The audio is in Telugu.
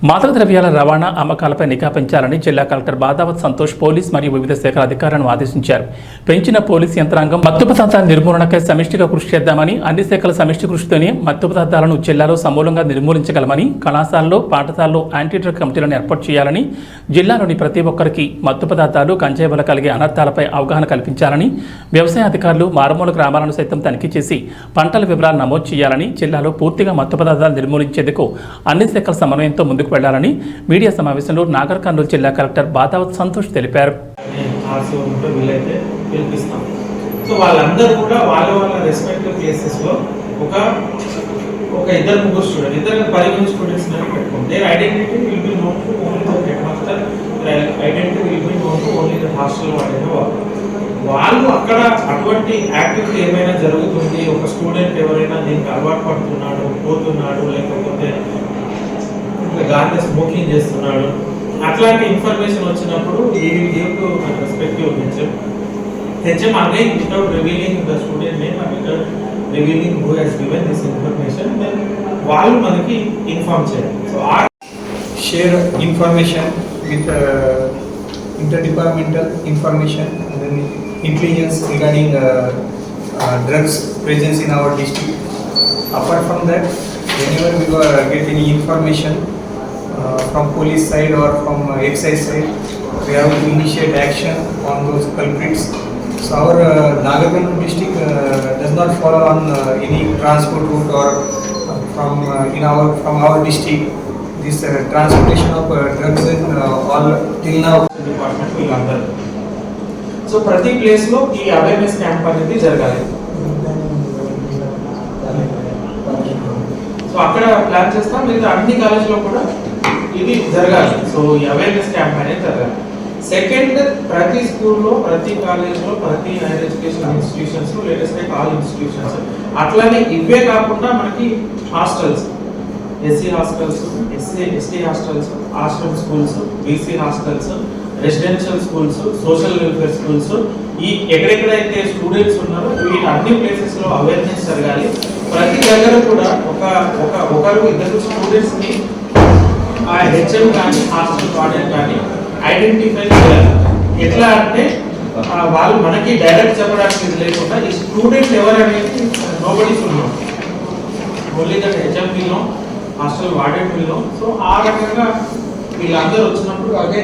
మాదక ద్రవ్యాల రవాణా అమ్మకాలపై నిఘా పెంచాలని జిల్లా కలెక్టర్ బాదావత్ సంతోష్ పోలీస్ మరియు వివిధ శాఖల అధికారులను ఆదేశించారు. పెంచిన పోలీస్ యంత్రాంగం మత్తు పదార్థాల నిర్మూలనకై సమిష్టిగా కృషి చేద్దామని, అన్ని శాఖల సమిష్టి కృషితోనే మత్తు పదార్థాలను జిల్లాలో సమూలంగా నిర్మూలించగలమని, కళాశాలలో పాఠశాలలో యాంటీ డ్రగ్ కమిటీలను ఏర్పాటు చేయాలని, జిల్లాలోని ప్రతి ఒక్కరికి మత్తు పదార్థాలు గంజాయి వల్ల కలిగే అనర్థాలపై అవగాహన కల్పించాలని, వ్యవసాయ అధికారులు మారుమూల గ్రామాలను సైతం తనిఖీ చేసి పంటల వివరాలు నమోదు చేయాలని, జిల్లాలో పూర్తిగా మత్తు పదార్థాలు నిర్మూలించేందుకు అన్ని శాఖల సమన్వయంతో ముందుకు వెళ్లాలని మీడియా సమావేశంలో నాగర్ కర్నూలు జిల్లా కలెక్టర్ బాదావత్ సంతోష్ తెలిపారు. సో వాళ్ళందరూ కూడా వాళ్ళ రెస్పెక్టివ్ ప్లేసెస్ లో ఒక ఇద్దరు ముగ్గురు స్టూడెంట్, 10 మంది స్టూడెంట్స్ పెట్టుకుంటే identity will be known to only the head master, identity will be known to only the hostel వాళ్ళు అక్కడ అటువంటి యాక్టివిటీ ఏమైనా జరుగుతుంది, ఒక స్టూడెంట్ ఎవరైనా దీనికి అలవాటు పడుతున్నాడు, పోతున్నాడు, లేకపోతే గాంజా స్మోకింగ్ చేస్తున్నాడు, అట్లాంటి ఇన్ఫర్మేషన్ వచ్చినప్పుడు ఈ give to respective HM again without revealing the student name or without revealing who has given this information, then వాళ్ళు మనకి ఇన్ఫార్మ్ చేయాలి. So share information with interdepartmental information and then intelligence regarding drugs presence in our district. Apart from that, whenever we get any information from police side or from excise side, we have to initiate action on those culprits. So our Nagar Karnool district does not follow on any transport route or from our district. This transportation of drugs in all till now department will under. So ప్రతి ప్లేస్ లో ఈ అవేర్నెస్ క్యాంప్ అనేది జరగాలి. సో అక్కడ ప్లాన్ చేస్తాం, లేదా అన్ని కాలేజీలో కూడా ఇది జరగాలి. సో ఈ అవేర్నెస్ క్యాంప్ అనేది జరగాలి. సెకండ్, ప్రతి స్కూల్లో, ప్రతి కాలేజ్లో, ప్రతి higher education institutions, latest like all institutions, అట్లానే ఇవే కాకుండా మనకి hostels, SC hostels, ST hostels, Ashram schools, BC hostels, residential schools, social welfare schools, ఈ ఎక్కడెక్కడైతే స్టూడెంట్స్ ఉన్నారో వీటి అన్ని ప్లేసెస్లో అవేర్నెస్ జరగాలి. ప్రతి దగ్గర కూడా ఒకరు ఇద్దరు స్టూడెంట్స్ని ఆ హెచ్ఎం కానీ హాస్టల్ వార్డెన్ కానీ ఐడెంటిఫై చేయాలి. ఎట్లా అంటే వాళ్ళు మనకి డైరెక్ట్ చెప్పడానికి ఇది లేకుండా ఈ స్టూడెంట్ ఎవరనేది నోబడీ ఉన్నాం, only that HM will know, hostel warden will know. So ఆ రకంగా వీళ్ళందరూ వచ్చినప్పుడు అదే